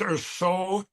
are so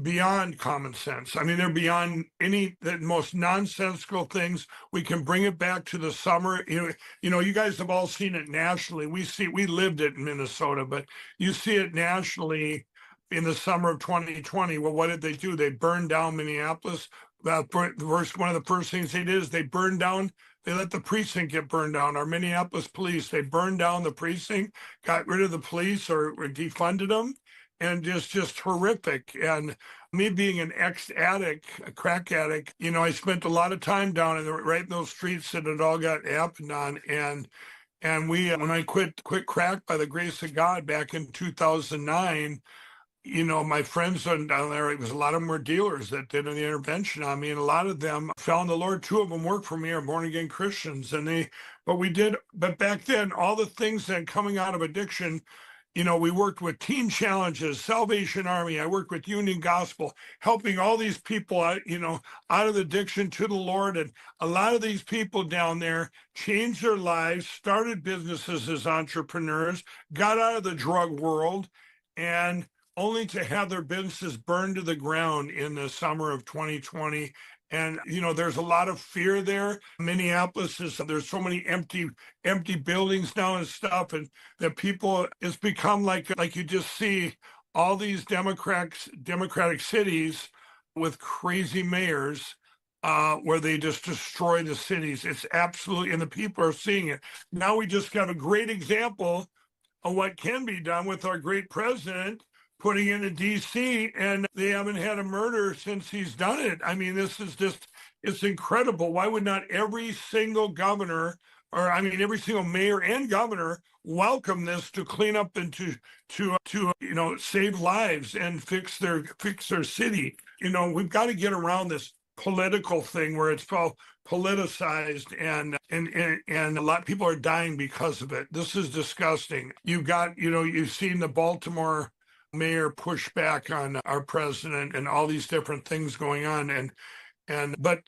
beyond common sense. I mean, they're beyond any the most nonsensical things. We can bring it back to the summer. You guys have all seen it nationally. We lived it in Minnesota, but you see it nationally in the summer of 2020. Well, what did they do? They burned down Minneapolis. One of the first things they did is they burned down. They let the precinct get burned down. Our Minneapolis police, they burned down the precinct, got rid of the police or defunded them, and just horrific. And me being an ex-addict, a crack addict, I spent a lot of time down right in those streets that it all got happened on. And when I quit crack by the grace of God back in 2009, my friends down there, it was a lot of them were dealers that did an intervention on me, and a lot of them found the Lord. Two of them work for me, are born again Christians, but back then, all the things that coming out of addiction, we worked with Teen Challenges, Salvation Army. I worked with Union Gospel, helping all these people out of addiction to the Lord. And a lot of these people down there changed their lives, started businesses as entrepreneurs, got out of the drug world, and only to have their businesses burned to the ground in the summer of 2020. And there's a lot of fear there. Minneapolis there's so many empty buildings now and stuff, and that people, it's become like you just see all these democratic cities with crazy mayors, where they just destroy the cities. It's absolutely, and the people are seeing it. Now we just got a great example of what can be done with our great president putting into DC, and they haven't had a murder since he's done it. I mean, this is it's incredible. Why would not every single governor, every single mayor and governor welcome this to clean up and to save lives and fix their city? We've got to get around this political thing where it's all politicized, and a lot of people are dying because of it. This is disgusting. You've seen the Baltimore mayor push back on our president and all these different things going on, but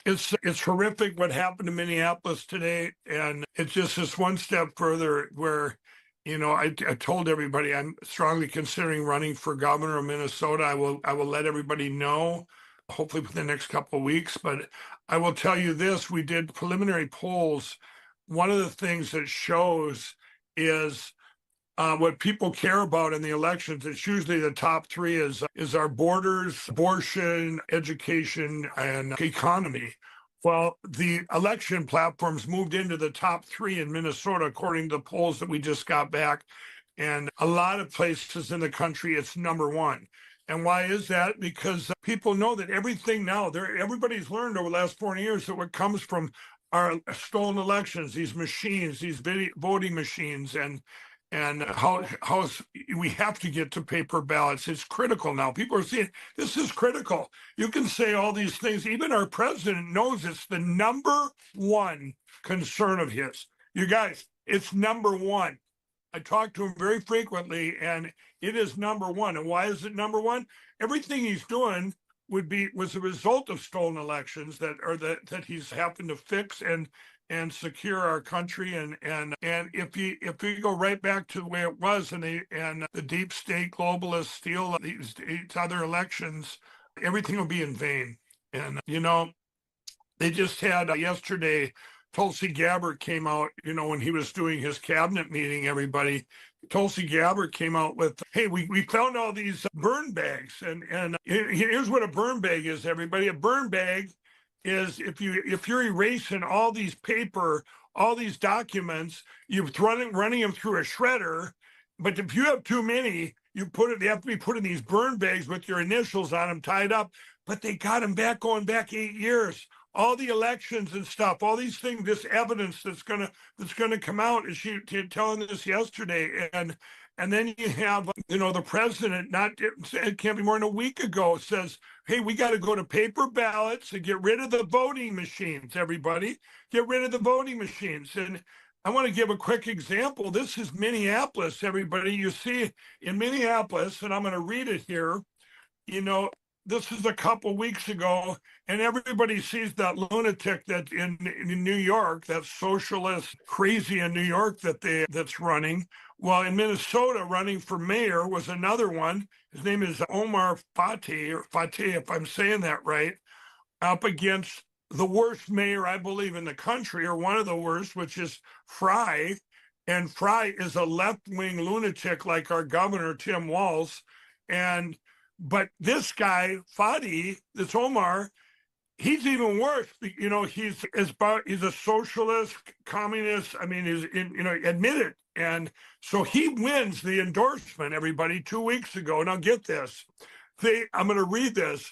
it's horrific what happened to Minneapolis today, and it's just this one step further where I told everybody I'm strongly considering running for governor of Minnesota. I will let everybody know, hopefully within the next couple of weeks. But I will tell you this: we did preliminary polls. One of the things that shows is what people care about in the elections. It's usually the top three is our borders, abortion, education, and economy. Well, the election platforms moved into the top three in Minnesota, according to the polls that we just got back. And a lot of places in the country, it's number one. And why is that? Because people know that everything now, everybody's learned over the last 40 years that what comes from our stolen elections, these machines, these voting machines, and how we have to get to paper ballots. It's critical now. People are seeing this is critical. You can say all these things. Even our president knows it's the number one concern of his. You guys, it's number one. I talk to him very frequently, and it is number one. And why is it number one? Everything he's doing was a result of stolen elections that he's happened to fix and secure our country, and if we go right back to the way it was, and the deep state globalists steal these other elections, everything will be in vain. And they just had yesterday, Tulsi Gabbard came out, when he was doing his cabinet meeting, everybody, Tulsi Gabbard came out with, hey, we found all these burn bags, and here's what a burn bag is, everybody. A burn bag is if you're erasing all these paper, all these documents, you're running them through a shredder. But if you have too many, they have to be put in these burn bags with your initials on them tied up. But they got them going back 8 years. All the elections and stuff, all these things, this evidence that's gonna come out. Is she telling this yesterday? And then you have, the president, it can't be more than a week ago, says, hey, we got to go to paper ballots and get rid of the voting machines, everybody. Get rid of the voting machines. And I want to give a quick example. This is Minneapolis, everybody. You see in Minneapolis, and I'm going to read it here, this is a couple weeks ago, and everybody sees that lunatic that in New York, that socialist crazy in New York that's running. Well, in Minnesota, running for mayor was another one. His name is Omar Fateh, or Fateh, if I'm saying that right, up against the worst mayor, I believe, in the country, or one of the worst, which is Fry. And Fry is a left-wing lunatic like our governor, Tim Walz. But this guy, Fadi, this Omar, he's even worse. He's a socialist, communist. I mean, admitted. And so he wins the endorsement, everybody, 2 weeks ago. Now get this. I'm going to read this.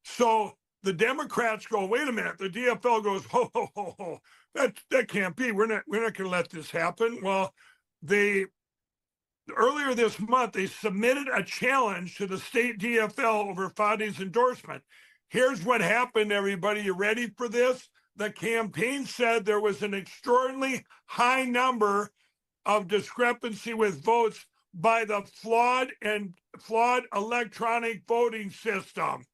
So the Democrats go, wait a minute. The DFL goes, ho, ho, ho, ho. That can't be. We're not going to let this happen. Well, earlier this month, they submitted a challenge to the state DFL over Fadi's endorsement. Here's what happened, everybody. You ready for this? The campaign said there was an extraordinarily high number of discrepancy with votes by the flawed electronic voting system.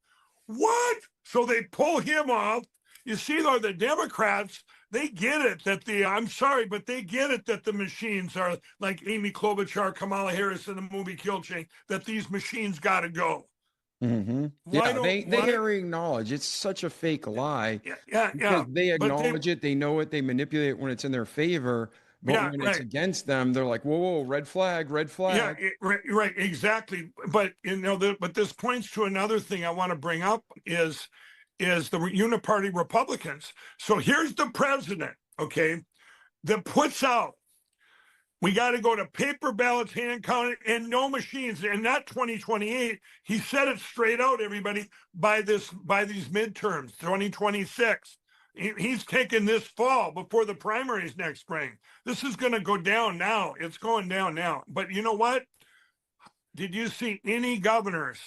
What? So they pull him off. You see, though, the Democrats, they get it that I'm sorry, but they get it that the machines are like Amy Klobuchar, Kamala Harris in the movie Kill Chain, that these machines got to go. Mm-hmm. Yeah, they already acknowledge it's such a fake lie. Because they acknowledge it, they know it, they manipulate it when it's in their favor. But when it's against them, they're like, whoa, whoa, red flag, red flag. Yeah, right, exactly. But but this points to another thing I want to bring up is the uniparty Republicans. So here's the president, okay, that puts out, we got to go to paper ballots, hand counted, and no machines, and not 2028. He said it straight out, everybody, by these midterms, 2026. He's taking this fall before the primaries next spring. This is going to go down now. It's going down now. But you know what? Did you see any governors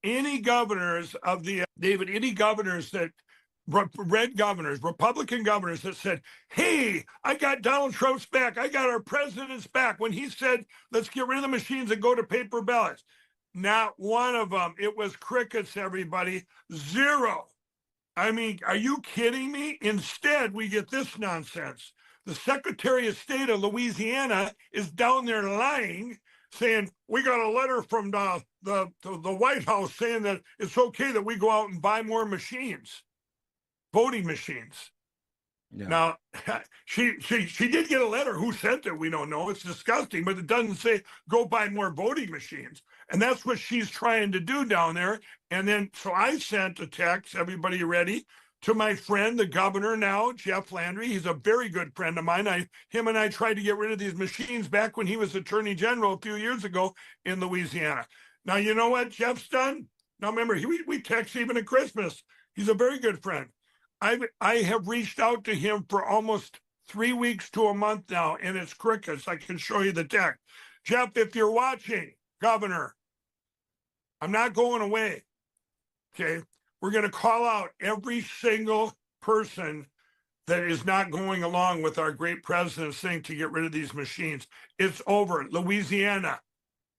of the any governors that red governors, Republican governors that said, hey, I got Donald Trump's back. I got our president's back when he said, let's get rid of the machines and go to paper ballots? Not one of them. It was crickets, everybody. Zero. I mean, are you kidding me? Instead, we get this nonsense. The Secretary of State of Louisiana is down there lying, saying, we got a letter from the White House saying that it's okay that we go out and buy more machines, voting machines. Yeah. Now, she did get a letter. Who sent it? We don't know. It's disgusting, but it doesn't say go buy more voting machines. And that's what she's trying to do down there. And then, so I sent a text, everybody ready, to my friend, the governor now, Jeff Landry. He's a very good friend of mine. Him and I tried to get rid of these machines back when he was Attorney General a few years ago in Louisiana. Now, you know what Jeff's done? Now, remember, we text even at Christmas. He's a very good friend. I have reached out to him for almost 3 weeks to a month now, and it's crickets. I can show you the text. Jeff, if you're watching, Governor, I'm not going away, okay? We're going to call out every single person that is not going along with our great president's thing to get rid of these machines. It's over. Louisiana,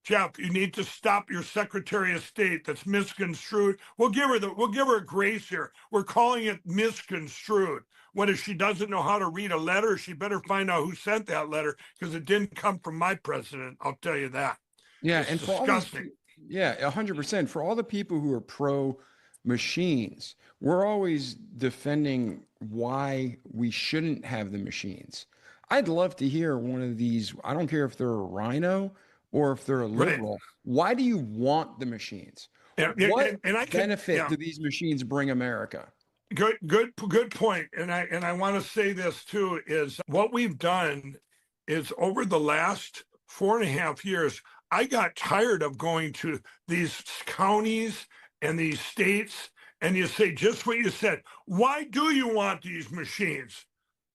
Jeff, you need to stop your Secretary of State that's misconstrued. We'll give her a grace here. We're calling it misconstrued. What if she doesn't know how to read a letter? She better find out who sent that letter, because it didn't come from my president. I'll tell you that. Yeah, it's and disgusting. 100%. For all the people who are pro machines, we're always defending why we shouldn't have the machines. I'd love to hear one of these. I don't care if they're a rhino or if they're a liberal. Right. Why do you want the machines? What benefit do these machines bring America? Good point. And I want to say this too, is what we've done is over the last 4.5 years, I got tired of going to these counties and these states, and you say just what you said. Why do you want these machines?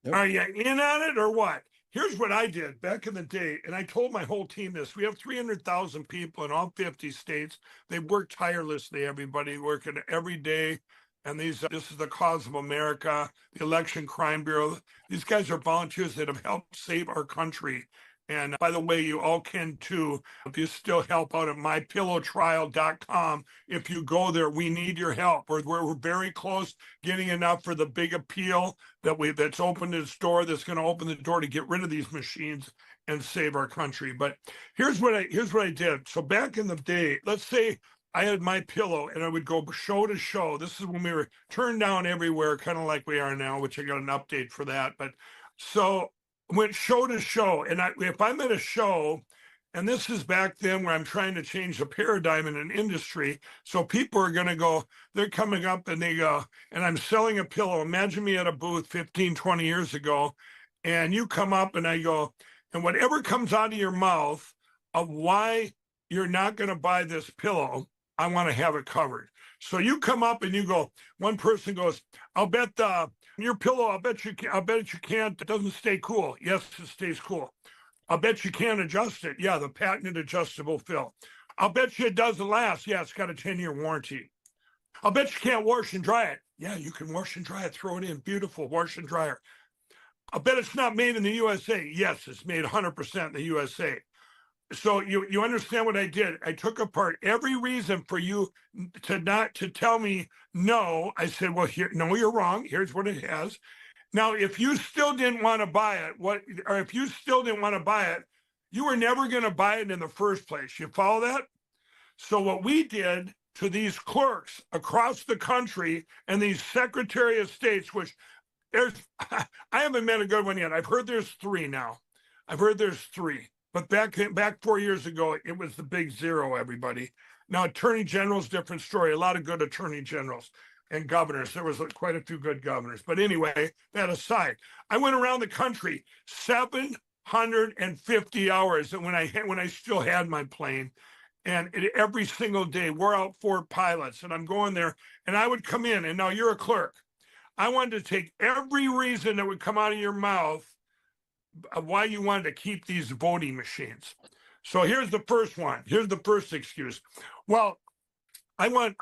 Yep. Are you in on it or what? Here's what I did back in the day, and I told my whole team this. We have 300,000 people in all 50 states. They work tirelessly, everybody working every day. And this is the Cause of America, the Election Crime Bureau. These guys are volunteers that have helped save our country. And by the way, you all can too. If you still help out at mypillowtrial.com, if you go there, we need your help. We're very close getting enough for the big appeal that's opened its door, that's going to open the door to get rid of these machines and save our country. But here's what I did. So back in the day, let's say I had my pillow and I would go show to show. This is when we were turned down everywhere, kind of like we are now, which I got an update for that. But so went show to show. And if I'm at a show, and this is back then where I'm trying to change the paradigm in an industry. So people are going to go, they're coming up and they go, and I'm selling a pillow. Imagine me at a booth 15, 20 years ago, and you come up and I go, and whatever comes out of your mouth of why you're not going to buy this pillow, I want to have it covered. So you come up and you go, one person goes, I'll bet your pillow, I bet you can't, it doesn't stay cool. Yes, it stays cool. I'll bet you can't adjust it. Yeah, the patented adjustable fill. I'll bet you it doesn't last. Yeah, it's got a 10-year warranty. I'll bet you can't wash and dry it. Yeah, you can wash and dry it. Throw it in. Beautiful. Wash and dryer. I'll bet it's not made in the USA. Yes, it's made 100% in the USA. So you understand what I did? I took apart every reason for you to tell me no. I said, well, here, no, you're wrong. Here's what it has. Now, if you still didn't want to buy it, you were never going to buy it in the first place. You follow that? So what we did to these clerks across the country and these Secretary of States, which I haven't met a good one yet. I've heard there's 3 now. But back 4 years ago, it was the big 0, everybody. Now, attorney general's different story. A lot of good attorney generals and governors. There was quite a few good governors. But anyway, that aside, I went around the country 750 hours when I still had my plane. And every single day, we're out 4 pilots. And I'm going there. And I would come in. And now you're a clerk. I wanted to take every reason that would come out of your mouth of why you wanted to keep these voting machines. So here's the first one. Here's the first excuse. Well, I don't,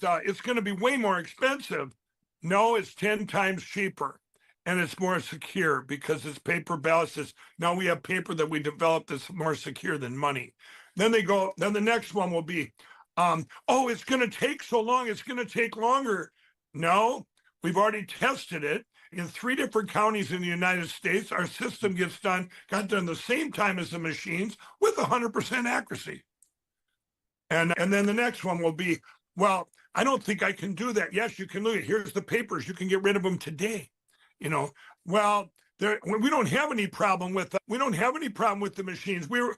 it's going to be way more expensive. No, it's 10 times cheaper and it's more secure because it's paper ballots. Now we have paper that we developed that's more secure than money. Then the next one will be, oh, it's going to take so long. It's going to take longer. No, we've already tested it. In 3 different counties in the United States, our system got done the same time as the machines with 100% accuracy. And then the next one will be, well, I don't think I can do that. Yes, you can do it. Here's the papers. You can get rid of them today. Well, we don't have any problem with the machines. We're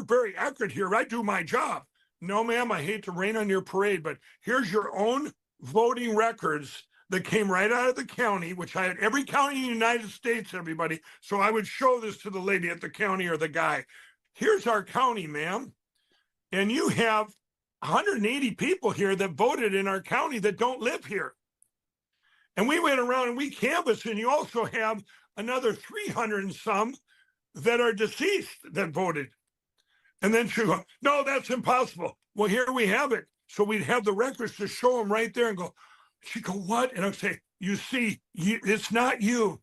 very accurate here. I do my job. No, ma'am, I hate to rain on your parade, but here's your own voting records that came right out of the county, which I had every county in the United States, everybody. So I would show this to the lady at the county or the guy. Here's our county, ma'am. And you have 180 people here that voted in our county that don't live here. And we went around and we canvassed, and you also have another 300 and some that are deceased that voted. And then she go, no, that's impossible. Well, here we have it. So we'd have the records to show them right there and go, she'd go, what? And I'd say, you see, it's not you.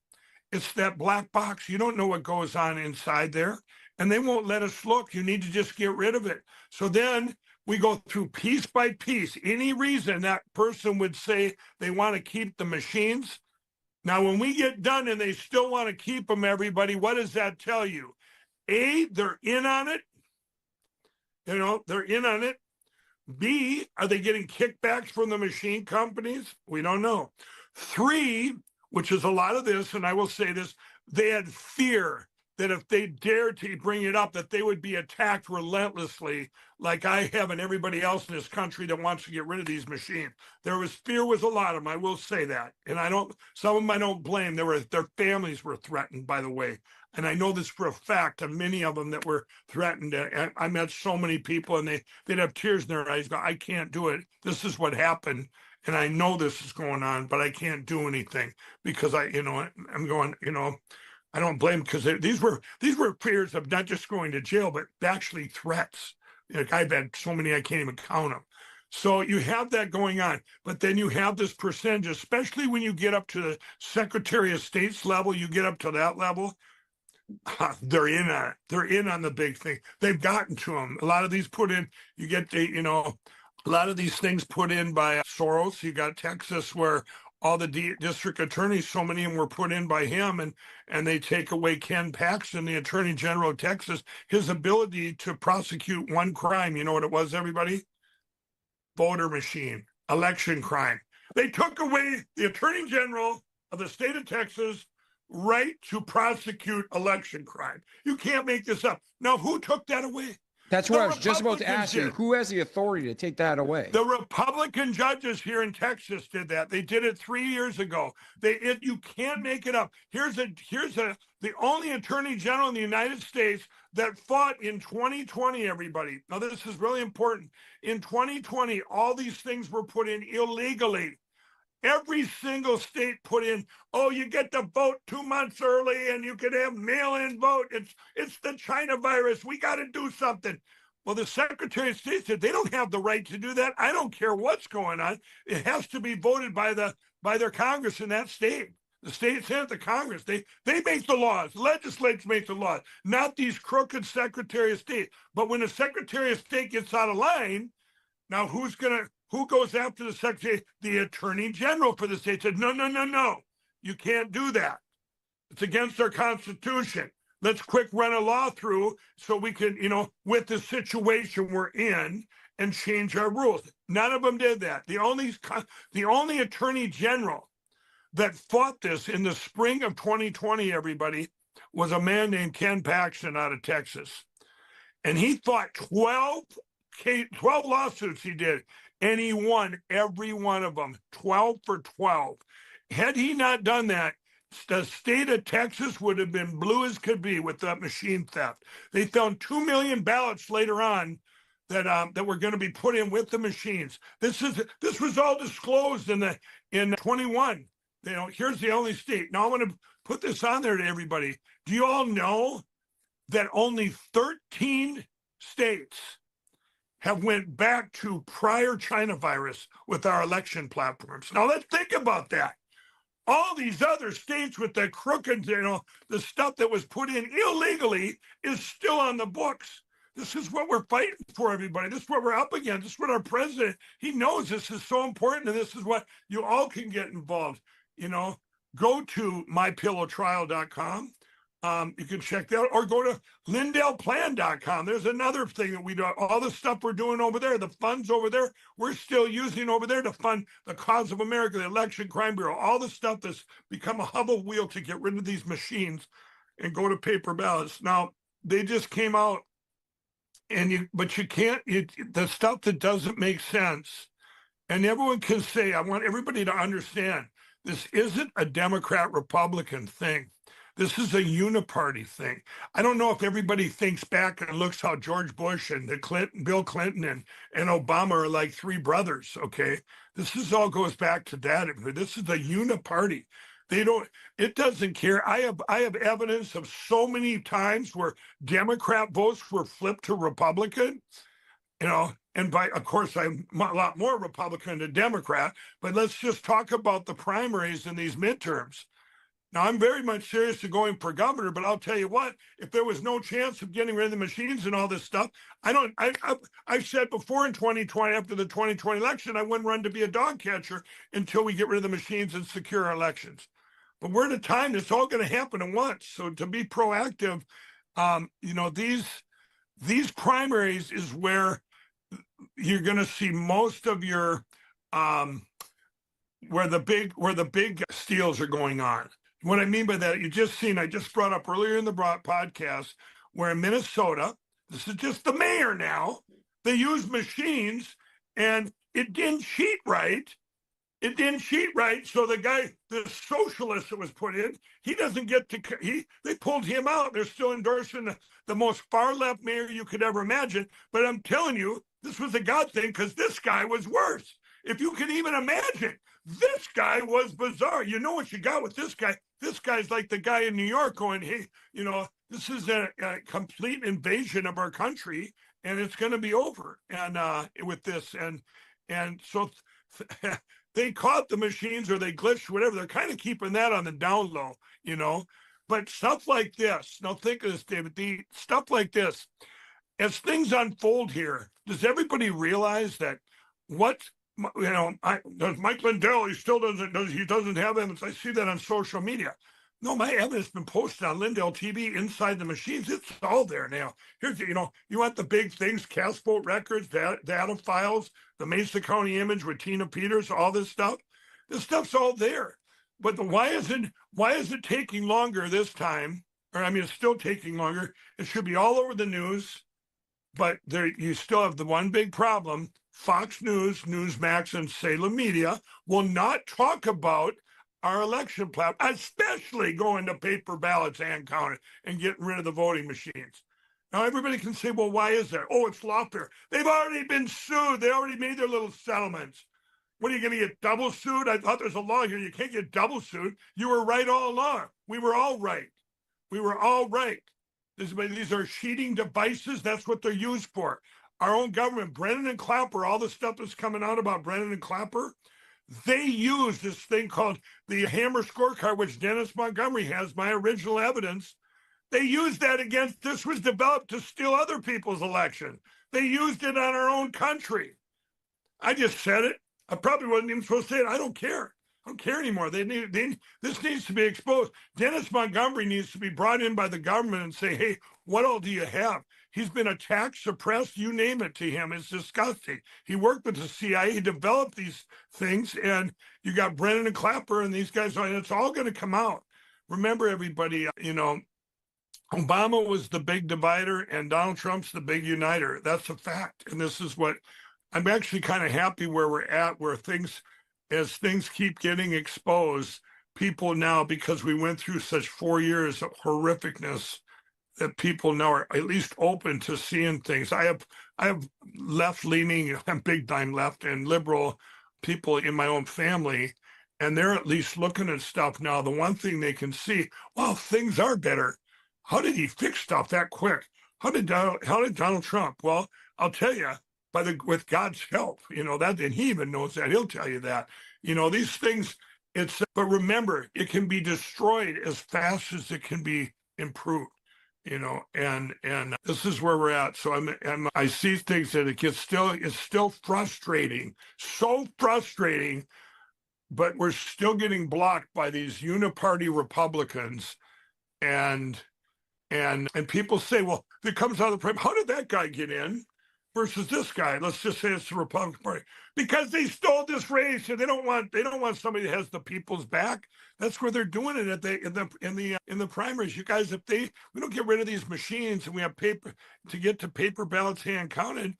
It's that black box. You don't know what goes on inside there. And they won't let us look. You need to just get rid of it. So then we go through piece by piece. Any reason that person would say they want to keep the machines. Now, when we get done and they still want to keep them, everybody, what does that tell you? A, they're in on it. They're in on it. B, are they getting kickbacks from the machine companies? We don't know. 3, which is a lot of this, and I will say this, they had fear that if they dared to bring it up, that they would be attacked relentlessly, like I have and everybody else in this country that wants to get rid of these machines. Fear was a lot of them, I will say that. And some of them I don't blame. Their families were threatened, by the way. And I know this for a fact, and many of them that were threatened. I met so many people and they'd have tears in their eyes, go, I can't do it. This is what happened. And I know this is going on, but I can't do anything because I'm going, I don't blame because these were fears of not just going to jail, but actually threats. Like I've had so many, I can't even count them. So you have that going on, but then you have this percentage, especially when you get up to the Secretary of State's level, you get up to that level. They're in on it. They're in on the big thing. They've gotten to them. A lot of these put in, you get the, a lot of these things put in by Soros. You got Texas where all the district attorneys, so many of them were put in by him, and they take away Ken Paxton, the attorney general of Texas, his ability to prosecute one crime. You know what it was, everybody? Voter machine, election crime. They took away the attorney general of the state of Texas right to prosecute election crime. You can't make this up. Now, who took that away? That's what I was just about to ask you. Who has the authority to take that away? The Republican judges here in Texas did that. They did it 3 years ago. You can't make it up. The only attorney general in the United States that fought in 2020, everybody. Now, this is really important. In 2020, all these things were put in illegally. Every single state put in, oh, you get to vote 2 months early and you can have mail-in vote. It's the China virus. We got to do something. Well, the Secretary of State said they don't have the right to do that. I don't care what's going on. It has to be voted by their Congress in that state. The state Senate, the Congress, they make the laws. Legislatures make the laws, not these crooked Secretary of State. But when the Secretary of State gets out of line, now who goes after the Secretary? The Attorney General for the state said, no. You can't do that. It's against our Constitution. Let's quick run a law through so we can, with the situation we're in, and change our rules. None of them did that. The only Attorney General that fought this in the spring of 2020, everybody, was a man named Ken Paxton out of Texas. And he fought 12 lawsuits he did, and he won every one of them, 12 for 12. Had he not done that, the state of Texas would have been blue as could be with that machine theft. They found 2 million ballots later on that were going to be put in with the machines. This was all disclosed in 21. Here's the only state. Now I want to put this on there to everybody. Do you all know that only 13 states have went back to prior China virus with our election platforms? Now let's think about that. All these other states with the crooked, the stuff that was put in illegally is still on the books. This is what we're fighting for, everybody. This is what we're up against. This is what our president, he knows this is so important, and this is what you all can get involved. Go to mypillowtrial.com. You can check that out, or go to lindellplan.com. There's another thing that we do. All the stuff we're doing over there, the funds over there, we're still using over there to fund the Cause of America, the Election Crime Bureau, all the stuff that's become a hubble wheel to get rid of these machines and go to paper ballots. Now, they just came out, but you can't, the stuff that doesn't make sense, and everyone can say, I want everybody to understand, this isn't a Democrat-Republican thing. This is a uniparty thing. I don't know if everybody thinks back and looks how George Bush and Bill Clinton and Obama are like three brothers, okay? This all goes back to that. This is a uniparty. It doesn't care. I have evidence of so many times where Democrat votes were flipped to Republican, and of course, I'm a lot more Republican than Democrat, but let's just talk about the primaries and these midterms. Now, I'm very much serious to going for governor, but I'll tell you what, if there was no chance of getting rid of the machines and all this stuff, I've said before in 2020, after the 2020 election, I wouldn't run to be a dog catcher until we get rid of the machines and secure our elections. But we're at a time that's all going to happen at once. So to be proactive, these primaries is where you're going to see most of your, where the big steals are going on. What I mean by that, I just brought up earlier in the podcast where in Minnesota, this is just the mayor now, they use machines and it didn't cheat right. So the socialist that was put in, he doesn't get to, they pulled him out. They're still endorsing the most far left mayor you could ever imagine. But I'm telling you, this was a God thing because this guy was worse. If you can even imagine, this guy was bizarre. You know what you got with this guy? This guy's like the guy in New York going, hey, this is a complete invasion of our country and it's going to be over. And with this, and so they caught the machines or they glitched, whatever. They're kind of keeping that on the down low, But stuff like this, now think of this, David, the stuff like this, as things unfold here, does everybody realize that what, does Mike Lindell, he doesn't have evidence. I see that on social media. No, my evidence has been posted on Lindell TV inside the machines. It's all there now. Here's, you want the big things, cast vote records, data files, the Mesa County image with Tina Peters, all this stuff. This stuff's all there. But why is it taking longer this time? Or I mean, it's still taking longer. It should be all over the news. But there, you still have the one big problem. Fox News, Newsmax, and Salem Media will not talk about our election platform, especially going to paper ballots and counted and getting rid of the voting machines. Now, everybody can say, well, why is that? Oh, it's lawfare. They've already been sued. They already made their little settlements. What, are you going to get double sued? I thought there's a law here. You can't get double sued. You were right all along. We were all right. We were all right. These are cheating devices. That's what they're used for. Our own government, Brennan and Clapper, all the stuff that's coming out about Brennan and Clapper, they use this thing called the Hammer scorecard, which Dennis Montgomery has, my original evidence. They used that against, this was developed to steal other people's election. They used it on our own country. I just said it. I probably wasn't even supposed to say it. I don't care. I don't care anymore. This needs to be exposed. Dennis Montgomery needs to be brought in by the government and say, hey, what all do you have? He's been attacked, suppressed, you name it to him. It's disgusting. He worked with the CIA. He developed these things, and you got Brennan and Clapper and these guys, and it's all going to come out. Remember, everybody, Obama was the big divider and Donald Trump's the big uniter. That's a fact. And this is what I'm actually kind of happy where we're at, where as things keep getting exposed, people now, because we went through such 4 years of horrificness, that people now are at least open to seeing things. I have left-leaning, big time left and liberal people in my own family, and they're at least looking at stuff now. The one thing they can see, wow, things are better. How did he fix stuff that quick? How did Donald Trump? Well, I'll tell you, with God's help, that, and he even knows that. He'll tell you that. These things. But remember, it can be destroyed as fast as it can be improved. And this is where we're at. So I see things that it's still frustrating, so frustrating, but we're still getting blocked by these uniparty Republicans, and people say, well, if it comes out of the how did that guy get in versus this guy? Let's just say it's the Republican Party, because they stole this race, and they don't want somebody that has the people's back. That's where they're doing it in the primaries. You guys, we don't get rid of these machines and we have paper to get to paper ballots hand counted,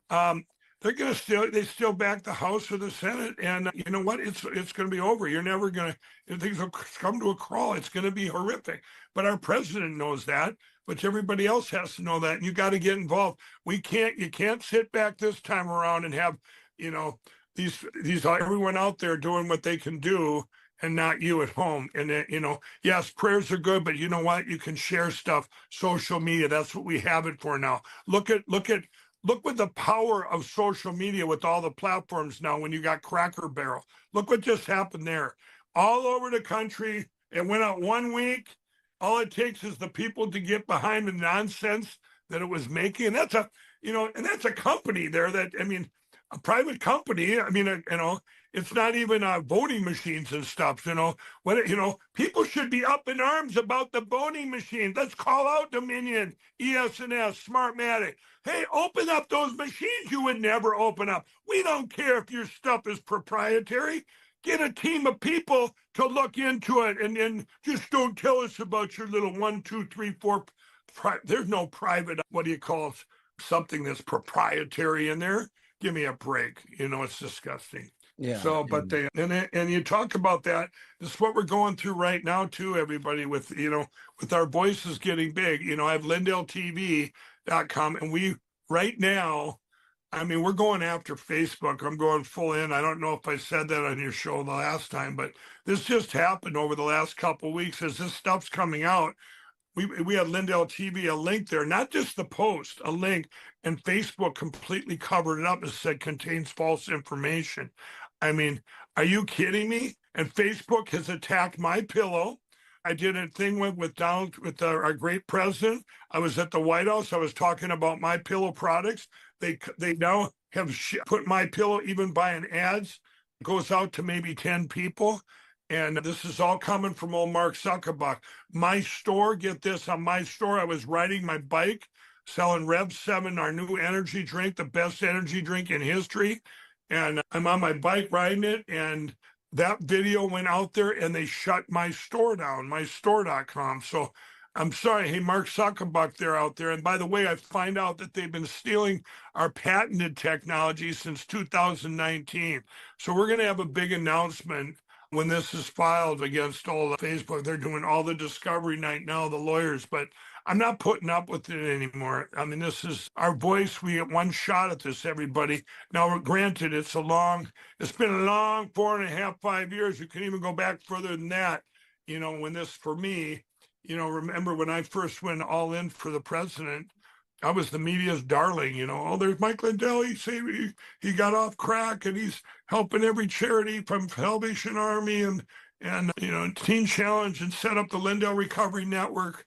they're going to they still back the House or the Senate, and you know what? It's going to be over. You're never going to. Things will come to a crawl. It's going to be horrific. But our president knows that. But everybody else has to know that. And you got to get involved. You can't sit back this time around and have these everyone out there doing what they can do, and not you at home. And yes, prayers are good, but you know what? You can share stuff. Social media. That's what we have it for now. Look with the power of social media with all the platforms now. When you got Cracker Barrel, look what just happened there. All over the country, it went out 1 week. All it takes is the people to get behind the nonsense that it was making. And that's a company there a private company. It's not even voting machines and stuff. People should be up in arms about the voting machines. Let's call out Dominion, ES&S, Smartmatic. Hey, open up those machines you would never open up. We don't care if your stuff is proprietary. Get a team of people to look into it, and then just don't tell us about your little 1, 2, 3, 4. There's no private, what do you call it, something that's proprietary in there. Give me a break. It's disgusting. Yeah. So, but and you talk about that. This is what we're going through right now too, everybody, with our voices getting big. I have LindellTV.com, and we right now, we're going after Facebook. I'm going full in. I don't know if I said that on your show the last time, but this just happened over the last couple of weeks as this stuff's coming out. We had Lindell TV, a link there, not just the post, a link, and Facebook completely covered it up and said contains false information. Are you kidding me? And Facebook has attacked my pillow. I did a thing with Donald, with our great president. I was at the White House. I was talking about My Pillow products. They now have put My Pillow, even buying ads, goes out to maybe 10 people. And this is all coming from old Mark Zuckerberg. My store, get this, on my store, I was riding my bike, selling Rev 7, our new energy drink, the best energy drink in history. And I'm on my bike riding it, and that video went out there and they shut my store down, my store.com. So I'm sorry. Hey, Mark Zuckerberg, they're out there. And by the way, I find out that they've been stealing our patented technology since 2019. So we're going to have a big announcement when this is filed against all the Facebook. They're doing all the discovery night now, the lawyers, but I'm not putting up with it anymore. I mean, this is our voice. We get one shot at this, everybody. Now, granted, it's been a long 4.5, 5 years. You can even go back further than that. When this, for me, remember when I first went all in for the president, I was the media's darling. Oh, there's Mike Lindell. He got off crack and he's helping every charity from Salvation Army and Teen Challenge, and set up the Lindell Recovery Network.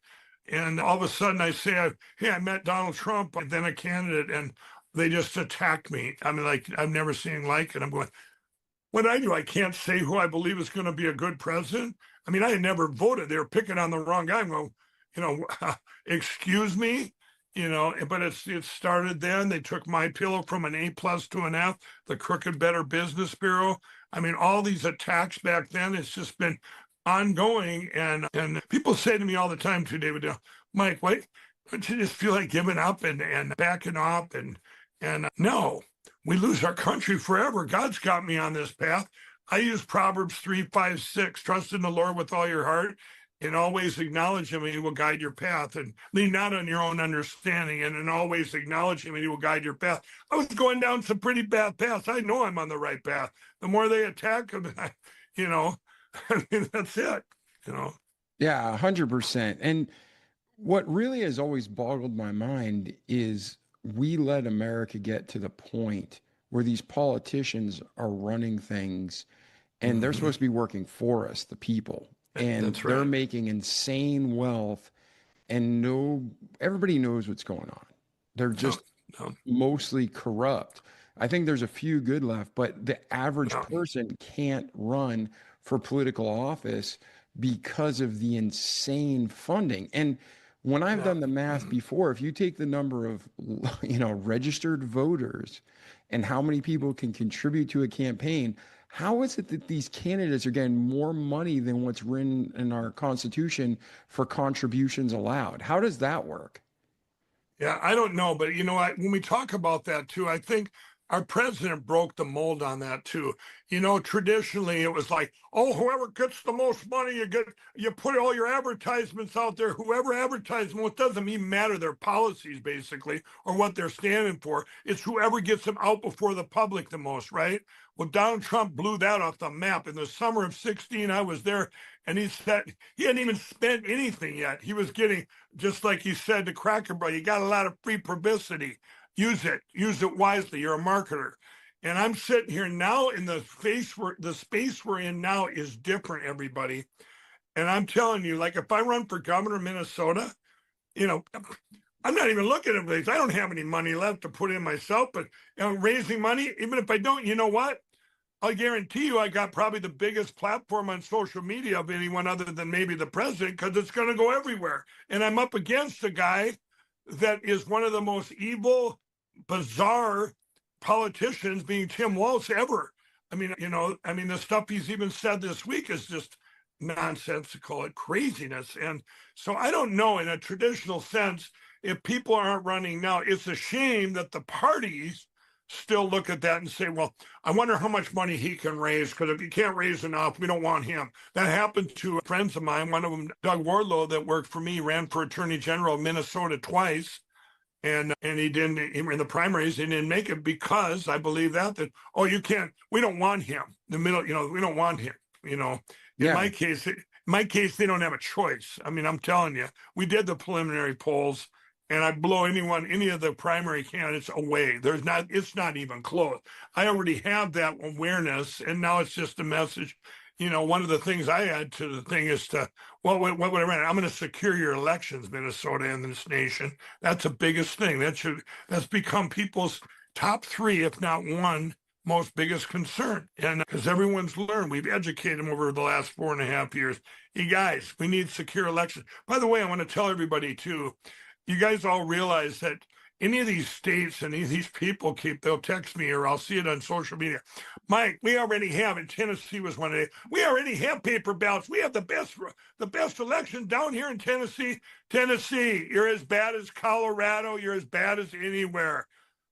And all of a sudden I say, hey, I met Donald Trump, and then a candidate, and they just attacked me. I mean, like, I've never seen like it. I'm going, what I do, I can't say who I believe is going to be a good president. I mean, I had never voted. They were picking on the wrong guy. I'm going, excuse me, but it started then. They took My Pillow from an A+ to an F, the Crooked Better Business Bureau. I mean, all these attacks back then, it's just been ongoing. And people say to me all the time too, David, Mike, wait, don't you just feel like giving up and backing off? And no, we lose our country forever. God's got me on this path. I use Proverbs 3:5-6, trust in the Lord with all your heart and always acknowledge him, and he will guide your path, and lean not on your own understanding, and always acknowledge him, and he will guide your path. I was going down some pretty bad paths. I know I'm on the right path. The more they attack him, I mean, that's it, Yeah, 100%. And what really has always boggled my mind is we let America get to the point where these politicians are running things, and they're supposed to be working for us, the people. And they're making insane wealth, and everybody knows what's going on. They're just mostly corrupt. I think there's a few good left, but the average person can't run for political office because of the insane funding. And when I've done the math before, if you take the number of, registered voters and how many people can contribute to a campaign, how is it that these candidates are getting more money than what's written in our Constitution for contributions allowed? How does that work? Yeah, I don't know, but when we talk about that too, I think our president broke the mold on that too. Traditionally it was like, oh, whoever gets the most money, you put all your advertisements out there. Whoever advertisement, it doesn't even matter their policies basically or what they're standing for. It's whoever gets them out before the public the most, right? Well, Donald Trump blew that off the map. In the summer of 2016, I was there, and he said he hadn't even spent anything yet. He was getting, just like he said to Cracker Barrel, you got a lot of free publicity. Use it wisely. You're a marketer. And I'm sitting here now in the space we're in now is different, everybody. And I'm telling you, like, if I run for governor of Minnesota, I'm not even looking at these. I don't have any money left to put in myself, but raising money, even if I don't, you know what? I'll guarantee you I got probably the biggest platform on social media of anyone other than maybe the president, because it's going to go everywhere. And I'm up against a guy that is one of the most evil, bizarre politicians, being Tim Walz, ever. I mean, the stuff he's even said this week is just nonsensical and craziness. And so I don't know, in a traditional sense, if people aren't running now, it's a shame that the parties still look at that and say, well, I wonder how much money he can raise, because if he can't raise enough, we don't want him. That happened to friends of mine. One of them, Doug Wardlow, that worked for me, ran for Attorney General of Minnesota twice. And he didn't, in the primaries, he didn't make it because I believe that, oh, you can't, we don't want him. The middle, we don't want him, In my case, they don't have a choice. I mean, I'm telling you, we did the preliminary polls, and I blow any of the primary candidates away. It's not even close. I already have that awareness, and now it's just a message. one of the things I add to the thing is what would I write? I'm going to secure your elections, Minnesota and this nation. That's the biggest thing. That's become people's top three, if not one, most biggest concern. And because everyone's learned, we've educated them over the last 4.5 years. You guys, we need secure elections. By the way, I want to tell everybody too, you guys all realize that any of these states and these people they'll text me or I'll see it on social media. Mike, we already have, and Tennessee was one of the, we already have paper ballots. We have the best election down here in Tennessee. Tennessee, you're as bad as Colorado. You're as bad as anywhere.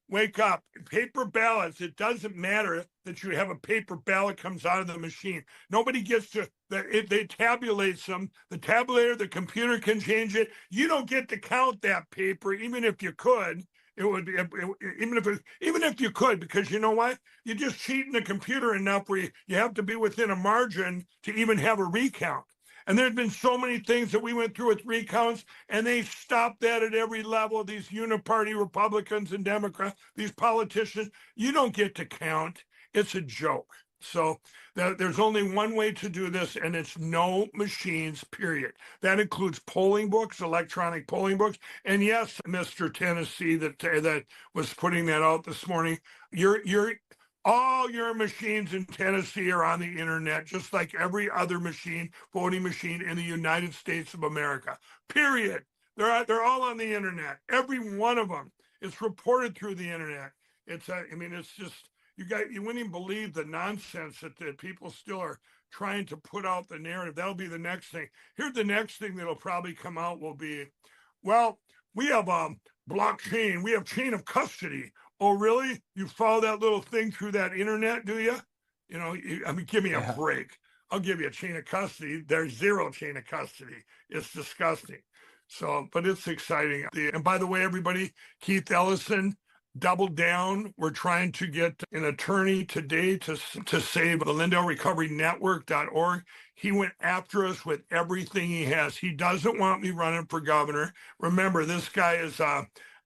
Wake up. Paper ballots. It doesn't matter that you have a paper ballot comes out of the machine. Nobody gets to, they tabulate them. The tabulator, the computer can change it. You don't get to count that paper, even if you could. It would be, even if you could, because you know what? You're just cheating the computer enough where you have to be within a margin to even have a recount. And there's been so many things that we went through with recounts, and they stopped that at every level. These uniparty Republicans and Democrats, these politicians, you don't get to count. It's a joke. So there's only one way to do this, and it's no machines, period. That includes polling books, electronic polling books. And yes, Mr. Tennessee, that was putting that out this morning, all your machines in Tennessee are on the internet, just like every other voting machine in the United States of America. Period. They're all on the internet. Every one of them. It's reported through the internet. It's just you wouldn't even believe the nonsense that people still are trying to put out the narrative. That'll be the next thing. Here's the next thing that'll probably come out will be, well, we have blockchain. We have chain of custody. Oh, really? You follow that little thing through that internet, do you? Give me a break. I'll give you a chain of custody. There's zero chain of custody. It's disgusting. So, but it's exciting. And by the way, everybody, Keith Ellison doubled down. We're trying to get an attorney today to save the LindellRecoveryNetwork.org. He went after us with everything he has. He doesn't want me running for governor. Remember, this guy is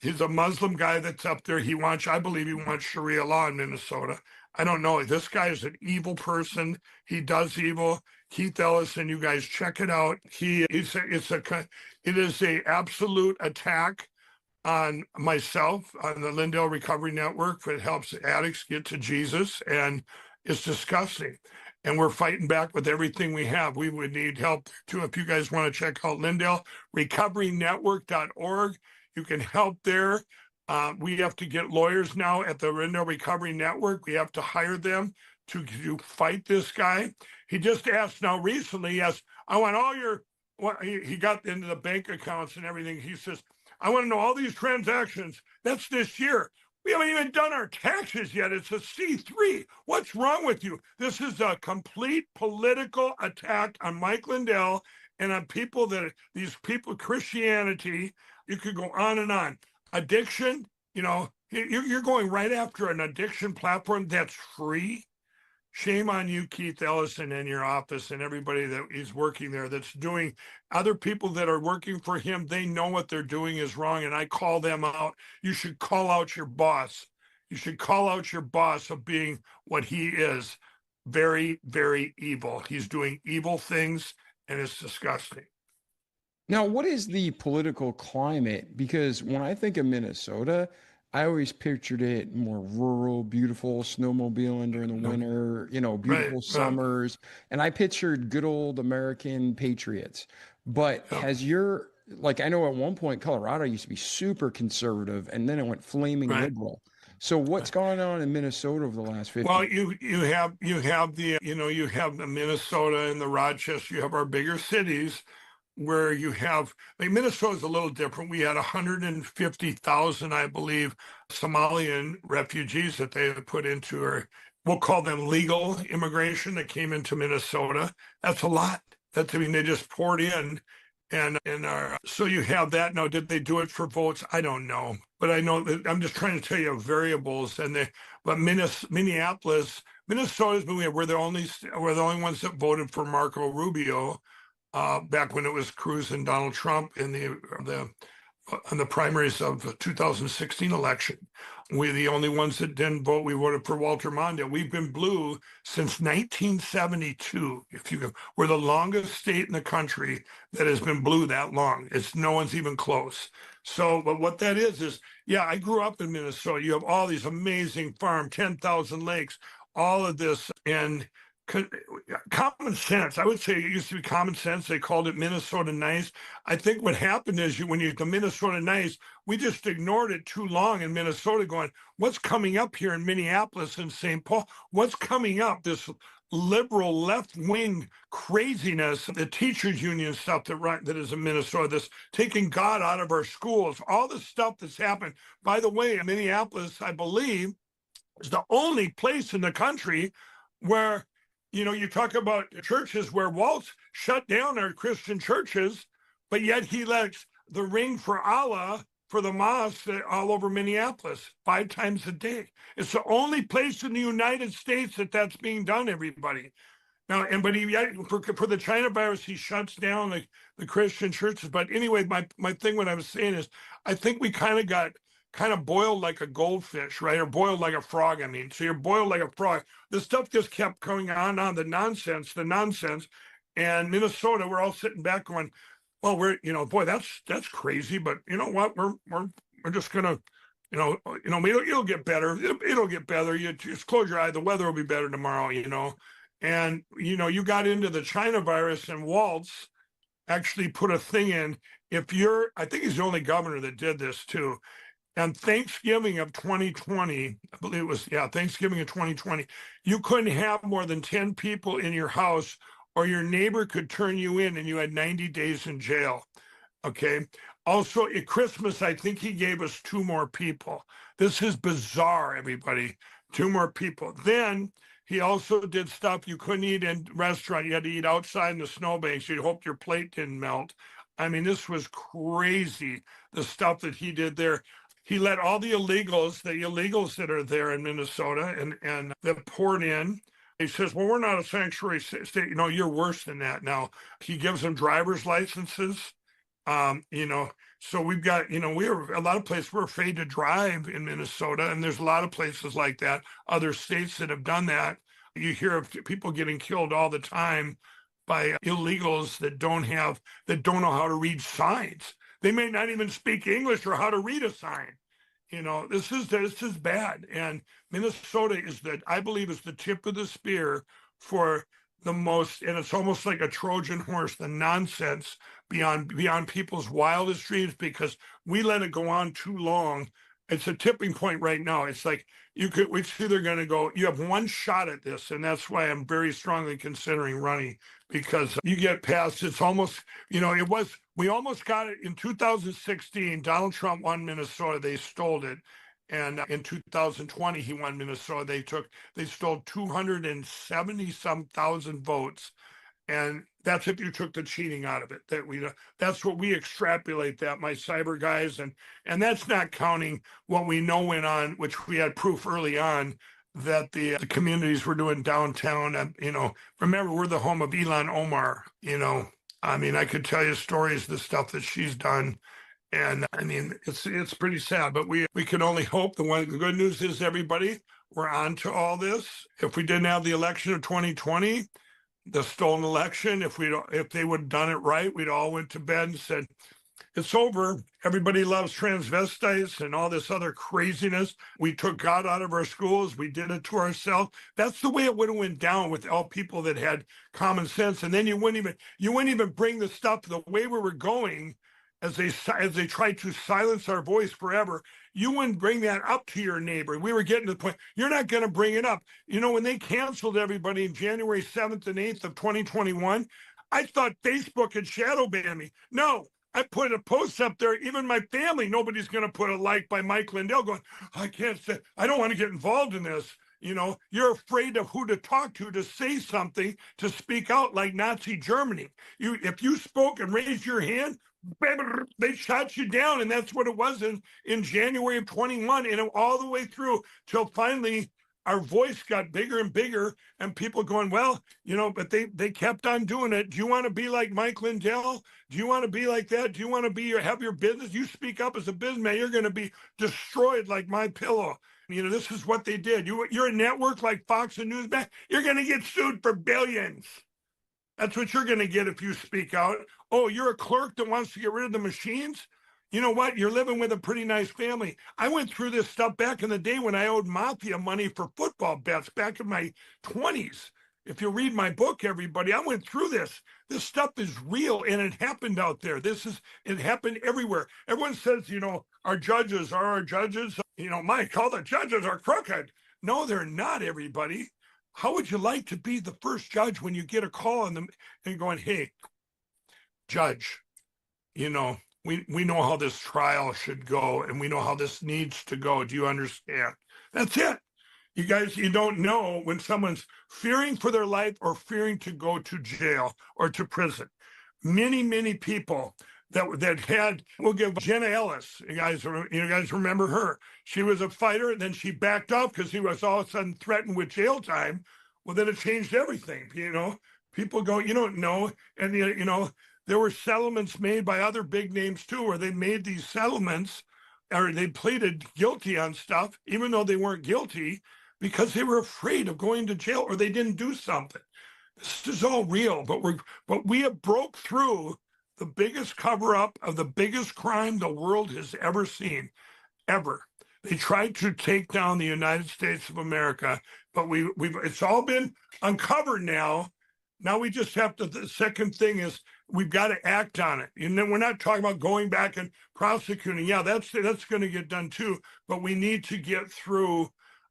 he's a Muslim guy that's up there. I believe he wants Sharia law in Minnesota. I don't know. This guy is an evil person. He does evil. Keith Ellison, you guys check it out. It is a absolute attack on myself, on the Lindell Recovery Network. It helps addicts get to Jesus, and it's disgusting. And we're fighting back with everything we have. We would need help too. If you guys want to check out LindellRecoveryNetwork.org, you can help there. We have to get lawyers now at the Lindell Recovery Network. We have to hire them to fight this guy. He just asked now recently, yes, I want all your, he got into the bank accounts and everything. He says, I want to know all these transactions. That's this year. We haven't even done our taxes yet. It's a C3. What's wrong with you? This is a complete political attack on Mike Lindell and on these people, Christianity. You could go on and on. Addiction, you're going right after an addiction platform that's free. Shame on you, Keith Ellison, and your office and everybody that is working there that's doing. Other people that are working for him, they know what they're doing is wrong, and I call them out. You should call out your boss. You should call out your boss of being what he is, very, very evil. He's doing evil things, and it's disgusting. Now, what is the political climate? Because when I think of Minnesota, I always pictured it more rural, beautiful, snowmobiling during the winter, beautiful summers. And I pictured good old American patriots. But I know at one point Colorado used to be super conservative, and then it went flaming liberal. So what's going on in Minnesota over the last 50 years? Well, you have the Minnesota and the Rochester, you have our bigger cities, where you have, Minnesota's a little different. We had 150,000, I believe, Somalian refugees that they had put into, or we'll call them legal immigration, that came into Minnesota. That's a lot. They just poured in. So you have that. Now, did they do it for votes? I don't know. But I know that I'm just trying to tell you variables. But Minneapolis, Minnesota's we're the only ones that voted for Marco Rubio. Back when it was Cruz and Donald Trump in the in the primaries of the 2016 election. We're the only ones that didn't vote. We voted for Walter Mondale. We've been blue since 1972. We're the longest state in the country that has been blue that long. It's no one's even close. So, but what that is, yeah, I grew up in Minnesota. You have all these amazing farms, 10,000 lakes, all of this, and common sense. I would say it used to be common sense. They called it Minnesota nice. I think what happened is when you the Minnesota nice, we just ignored it too long in Minnesota, going, what's coming up here in Minneapolis and St. Paul? What's coming up? This liberal left-wing craziness, the teachers union stuff that is in Minnesota, this taking God out of our schools, all the stuff that's happened. By the way, in Minneapolis, I believe, is the only place in the country where, you talk about churches where Waltz shut down our Christian churches, but yet he lets the ring for Allah for the mosque all over Minneapolis 5 times a day. It's the only place in the United States that's being done, everybody. Now, but for the China virus, he shuts down the Christian churches. But anyway, my thing, what I was saying is, I think we kind of got boiled like a goldfish, right? Or boiled like a frog, I mean. So you're boiled like a frog. The stuff just kept going on, the nonsense. And Minnesota, we're all sitting back going, well, boy, that's crazy. But you know what? We're just gonna, it'll get better. It'll get better. You just close your eye. The weather will be better tomorrow, And, you got into the China virus, and Waltz actually put a thing in. I think he's the only governor that did this too. And Thanksgiving of 2020, I believe it was, Thanksgiving of 2020, you couldn't have more than 10 people in your house, or your neighbor could turn you in and you had 90 days in jail. Okay. Also, at Christmas, I think he gave us 2 more people. This is bizarre, everybody. 2 more people. Then he also did stuff you couldn't eat in restaurant. You had to eat outside in the snowbanks. You hoped your plate didn't melt. I mean, this was crazy, the stuff that he did there. He let all the illegals that are there in Minnesota and that poured in. He says, well, we're not a sanctuary state. You're worse than that. Now, he gives them driver's licenses. So we've got, we're a lot of places we're afraid to drive in Minnesota. And there's a lot of places like that, other states that have done that. You hear of people getting killed all the time by illegals that don't know how to read signs. They may not even speak English or how to read a sign. This is bad. And Minnesota I believe is the tip of the spear for the most, and it's almost like a Trojan horse, the nonsense beyond people's wildest dreams, because we let it go on too long. It's a tipping point right now. It's like it's either going to go, you have one shot at this, and that's why I'm very strongly considering running, because you get past, it's almost, we almost got it in 2016. Donald Trump won Minnesota. They stole it. And in 2020, he won Minnesota. They stole 270 some thousand votes. And that's if you took the cheating out of it. That's what we extrapolate that, my cyber guys, and that's not counting what we know went on, which we had proof early on that the communities were doing downtown. And remember, we're the home of Ilhan Omar. I mean, I could tell you stories, the stuff that she's done, and I mean, it's pretty sad. But we can only hope. The good news is, everybody, we're on to all this. If we didn't have the election of 2020. The stolen election, if they would have done it right, we'd all went to bed and said, it's over. Everybody loves transvestites and all this other craziness. We took God out of our schools. We did it to ourselves. That's the way it would have went down with all people that had common sense. And then you wouldn't even bring the stuff the way we were going, as they tried to silence our voice forever. You wouldn't bring that up to your neighbor. We were getting to the point, you're not going to bring it up. When they canceled everybody in January 7th and 8th of 2021, I thought Facebook had shadow banned me. No, I put a post up there. Even my family, nobody's going to put a like by Mike Lindell going, I don't want to get involved in this. You're afraid of who to talk to say something, to speak out like Nazi Germany. If you spoke and raised your hand, they shot you down. And that's what it was in January of 21, and all the way through till finally our voice got bigger and bigger, and people going, well, but they kept on doing it. Do you want to be like Mike Lindell? Do you want to be like that? Do you want to have your business? You speak up as a businessman, you're going to be destroyed like My Pillow. This is what they did. You're a network like Fox and Newsmax, you're going to get sued for billions. That's what you're going to get if you speak out. Oh, you're a clerk that wants to get rid of the machines? You know what? You're living with a pretty nice family. I went through this stuff back in the day when I owed mafia money for football bets back in my 20s. If you read my book, everybody, I went through this. This stuff is real, and it happened out there. It happened everywhere. Everyone says, our judges are our judges. Mike, all the judges are crooked. No, they're not, everybody. How would you like to be the first judge when you get a call and going, hey, judge, we know how this trial should go, and we know how this needs to go. Do you understand? That's it. You guys, you don't know when someone's fearing for their life or fearing to go to jail or to prison. Many, many people that had, we'll give Jenna Ellis. You guys remember her? She was a fighter, and then she backed off because he was all of a sudden threatened with jail time. Well, then it changed everything. People go, you don't know, and there were settlements made by other big names too, where they made these settlements, or they pleaded guilty on stuff, even though they weren't guilty, because they were afraid of going to jail or they didn't do something. This is all real, but we have broke through the biggest cover-up of the biggest crime the world has ever seen, ever. They tried to take down the United States of America, but it's all been uncovered now. Now we just have to, the second thing is we've got to act on it. And then we're not talking about going back and prosecuting. Yeah, that's going to get done too, but we need to get through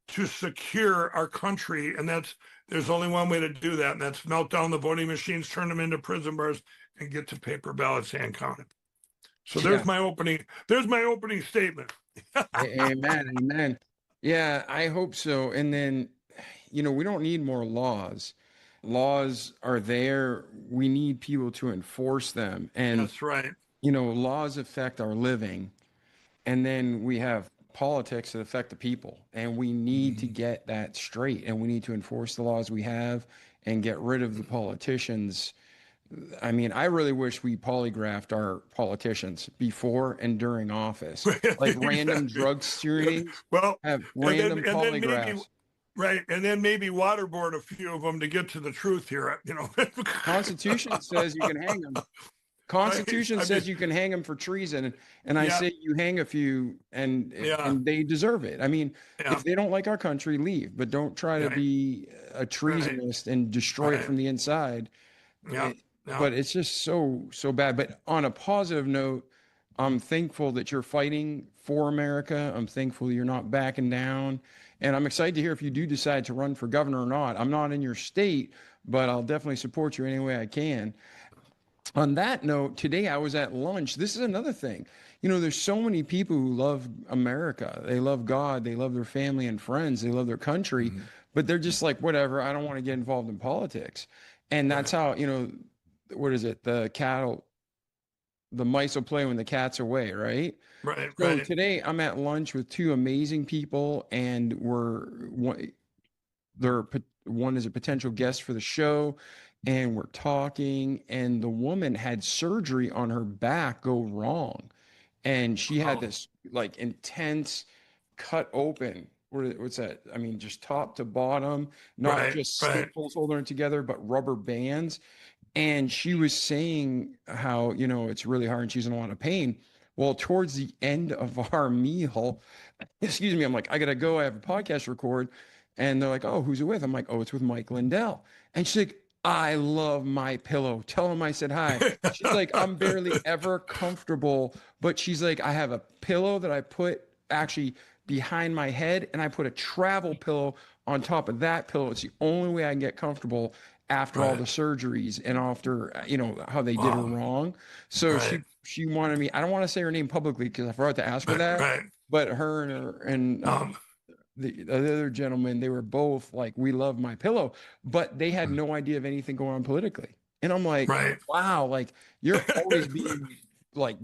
to secure our country. And there's only one way to do that, and that's melt down the voting machines, turn them into prison bars, and get to paper ballots hand counted. So there's my opening statement. Amen. Yeah, I hope so. And then, we don't need more laws. Laws are there. We need people to enforce them. And that's right. Laws affect our living. And then we have politics that affect the people. And we need to get that straight. And we need to enforce the laws we have and get rid of the politicians. I mean, I really wish we polygraphed our politicians before and during office, like random drug screenings. Well, have random polygraphs. Then maybe, right, and then maybe waterboard a few of them to get to the truth here. Constitution says you can hang them. Constitution says you can hang them for treason, and I say you hang a few, and they deserve it. I mean, if they don't like our country, leave, but don't try to be a treasonist and destroy it from the inside. Yeah. But it's just so bad. But on a positive note, I'm thankful that you're fighting for America. I'm thankful you're not backing down. And I'm excited to hear if you do decide to run for governor or not. I'm not in your state, but I'll definitely support you any way I can. On that note, today I was at lunch. This is another thing. There's so many people who love America. They love God. They love their family and friends. They love their country. But they're just like, whatever, I don't want to get involved in politics. And that's how, what is it? The mice will play when the cat's away, right? Right. So today I'm at lunch with two amazing people, and one is a potential guest for the show, and we're talking, and the woman had surgery on her back go wrong, and she had this like intense cut open. What's that? I mean, just top to bottom, not just staples holding it together, but rubber bands. And she was saying how, it's really hard and she's in a lot of pain. Well, towards the end of our meal, excuse me, I'm like, I got to go. I have a podcast to record. And they're like, oh, who's it with? I'm like, oh, it's with Mike Lindell. And she's like, I love My Pillow. Tell him I said hi. She's like, I'm barely ever comfortable. But she's like, I have a pillow that I put actually behind my head, and I put a travel pillow on top of that pillow. It's the only way I can get comfortable after all the surgeries and after, how they did her wrong. So she wanted me, I don't want to say her name publicly because I forgot to ask her that, but her and the other gentleman, they were both like, we love My Pillow, but they had no idea of anything going on politically. And I'm like, wow, like you're always being like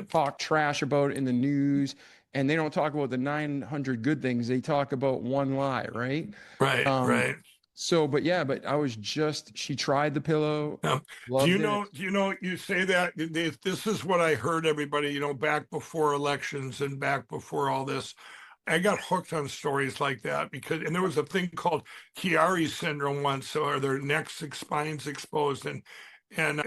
talk trash about it in the news. and they don't talk about the 900 good things. They talk about one lie, right? Right, Um, right. so, but yeah, but I was just, she tried the pillow, Um, loved it. you say that this is what I heard everybody, back before elections and back before all this. I got hooked on stories like that because, and there was a thing called Chiari syndrome once, or their necks, spines exposed, and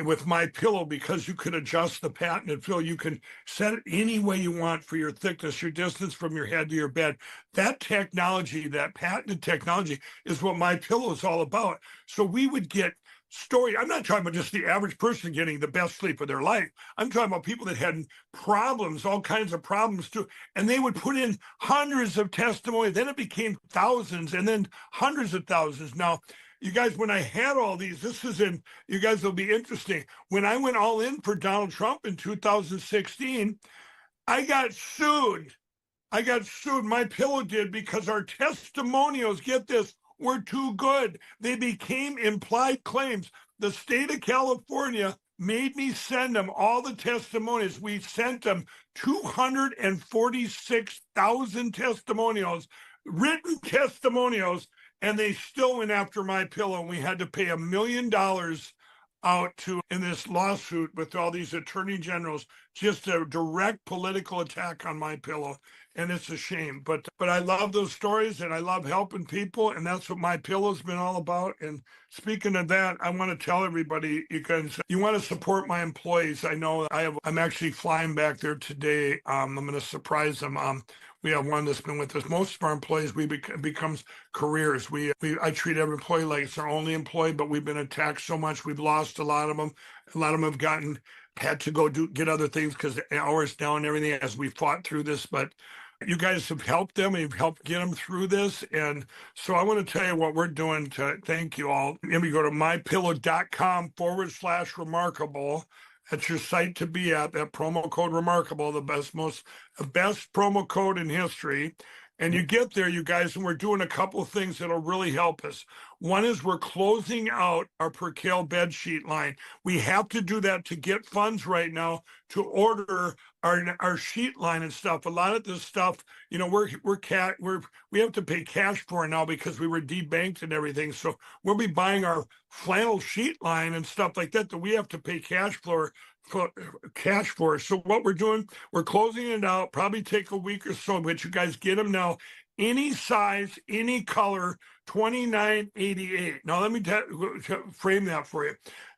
with my pillow, because you could adjust the patented fill, you can set it any way you want for your thickness, your distance from your head to your bed. That technology, that patented technology, is what my pillow is all about. So we would get story. I'm not talking about just the average person getting the best sleep of their life. I'm talking about people that had problems, all kinds of problems too. And they would put in hundreds of testimonies. Then it became thousands and then hundreds of thousands. Now, you guys, when I had all these, you guys will be interesting. When I went all in for Donald Trump in 2016, I got sued. My pillow did, because our testimonials, get this, were too good. They became implied claims. The state of California made me send them all the testimonials. We sent them 246,000 testimonials, written testimonials, and they still went after my pillow. And we had to pay $1 million out to in this lawsuit with all these attorney generals, just a direct political attack on my pillow. And it's a shame, but I love those stories and I love helping people, and that's what my pillow's been all about. And speaking of that, I want to tell everybody, you want to support my employees. I know I'm actually flying back there today. I'm going to surprise them. We have one that's been with us. Most of our employees, becomes careers. I treat every employee like it's their only employee, but we've been attacked so much. We've lost a lot of them. A lot of them have had to go get other things because the hours down and everything as we fought through this. But you guys have helped them and you've helped get them through this. And so I want to tell you what we're doing to thank you all. And we go to mypillow.com/remarkable. That's your site to be at. That promo code remarkable, the best promo code in history. And you get there, you guys, and we're doing a couple of things that'll really help us. One is we're closing out our Percale bed sheet line. We have to do that to get funds right now to order our sheet line and stuff. A lot of this stuff, we have to pay cash for it now because we were debanked and everything. So we'll be buying our flannel sheet line and stuff like that we have to pay cash for. So what we're doing, we're closing it out, probably take a week or so, but you guys get them now, any size, any color, $29.88. Now let me frame that for you.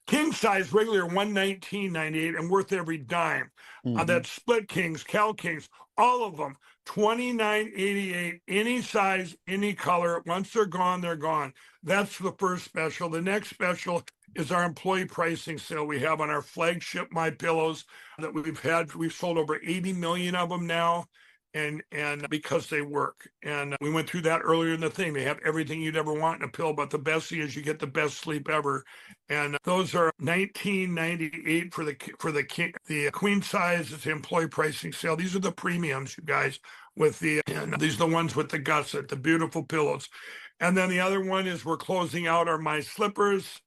King size regular $119.98 and worth every dime. That's split kings, Cal Kings, all of them $29.88. Any size, any color. Once they're gone, they're gone. That's the first special. The next special is our employee pricing sale we have on our flagship My Pillows that we've sold over 80 million of them now, and because they work. And we went through that earlier in the thing. They have everything you'd ever want in a pillow, but the best thing is you get the best sleep ever. And those are $19.98 for the king. The queen size is the employee pricing sale. These are the premiums, you guys, and these are the ones with the gusset, the beautiful pillows. And then the other one is we're closing out our My Slippers,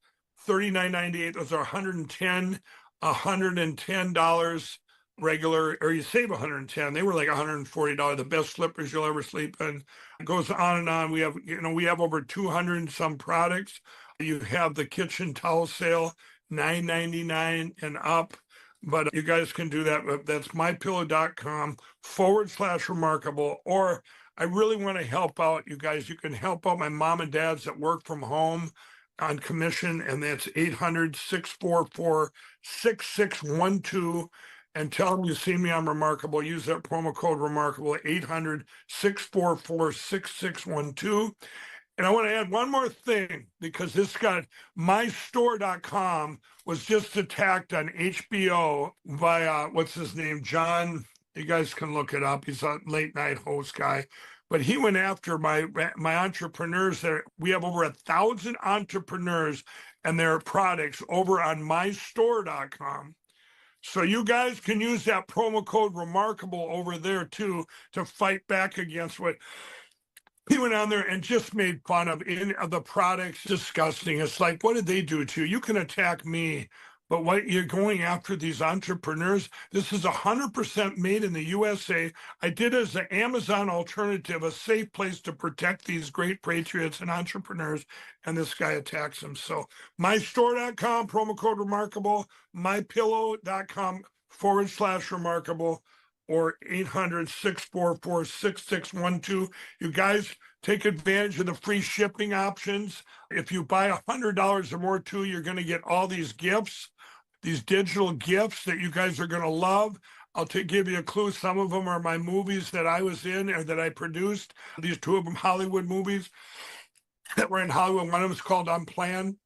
$39.98. Those are $110 regular, or you save $110. They were like $140. The best slippers you'll ever sleep in. It goes on and on. We have over 200 and some products. You have the kitchen towel sale, $9.99 and up. But you guys can do that. That's mypillow.com/remarkable. Or I really want to help out you guys. You can help out my mom and dads that work from home on commission, and that's 800-644-6612. And tell them you see me on Remarkable. Use that promo code Remarkable, 800-644-6612. And I want to add one more thing, because mystore.com was just attacked on HBO by, what's his name? John, you guys can look it up. He's a late night host guy. But he went after my entrepreneurs there. We have over 1,000 entrepreneurs and their products over on mystore.com. So you guys can use that promo code Remarkable over there too to fight back against what he went on there and just made fun of the products. Disgusting. It's like, what did they do to you? You can attack me, But what you're going after these entrepreneurs, this is 100% made in the USA. I did it as an Amazon alternative, a safe place to protect these great patriots and entrepreneurs. And this guy attacks them. So mystore.com, promo code remarkable, mypillow.com/remarkable, or 800-644-6612. You guys take advantage of the free shipping options. If you buy $100 or more too, you're going to get all these gifts, these digital gifts that you guys are going to love. I'll give you a clue. Some of them are my movies that I was in or that I produced. These two of them Hollywood movies that were in Hollywood. One of them is called Unplanned.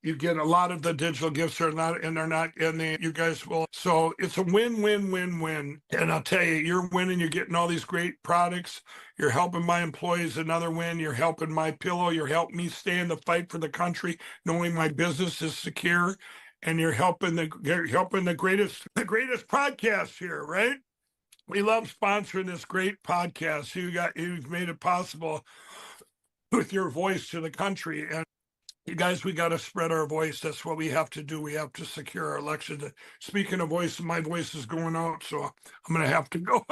You get a lot of the digital gifts are not, and they're not in the, you guys will. So it's a win-win-win-win. And I'll tell you, you're winning, you're getting all these great products. You're helping my employees, another win. You're helping my pillow. You're helping me stay in the fight for the country, knowing my business is secure. And you're helping the greatest podcast here, right? We love sponsoring this great podcast. You've made it possible with your voice to the country. And you guys, we got to spread our voice. That's what we have to do. We have to secure our election. Speaking of voice, my voice is going out, so I'm going to have to go.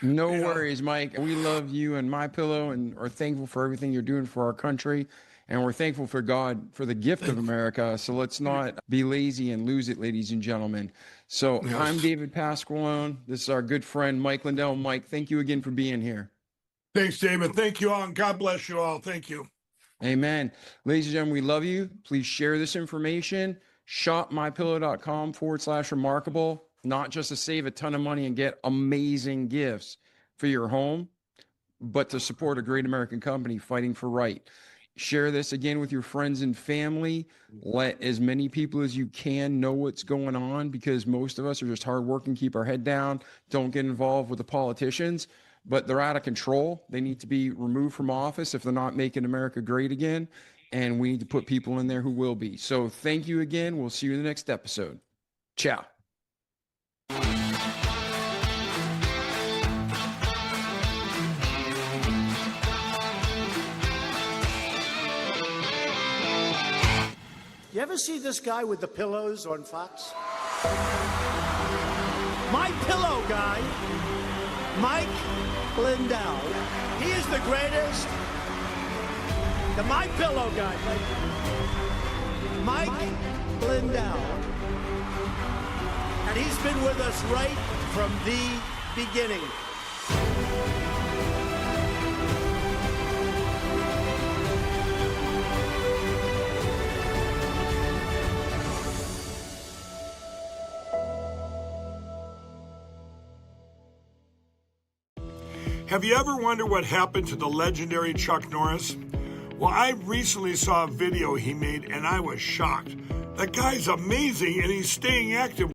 No worries, Mike. We love you and My Pillow, and are thankful for everything you're doing for our country. And we're thankful for God for the gift of America. So let's not be lazy and lose it, ladies and gentlemen. So yes. I'm David Pasqualone. This is our good friend, Mike Lindell. Mike, thank you again for being here. Thanks, David. Thank you all, and God bless you all. Thank you. Amen. Ladies and gentlemen, we love you. Please share this information. Shop mypillow.com/remarkable, not just to save a ton of money and get amazing gifts for your home, but to support a great American company fighting for right. Share this again with your friends and family. Let as many people as you can know what's going on, because most of us are just hardworking, keep our head down, don't get involved with the politicians. But they're out of control. They need to be removed from office if they're not making America great again. And we need to put people in there who will be. So thank you again. We'll see you in the next episode. Ciao. You ever see this guy with the pillows on Fox? My Pillow guy, Mike Lindell. He is the greatest. The My Pillow guy, Mike Lindell. And he's been with us right from the beginning. Have you ever wondered what happened to the legendary Chuck Norris? Well, I recently saw a video he made and I was shocked. That guy's amazing and he's staying active.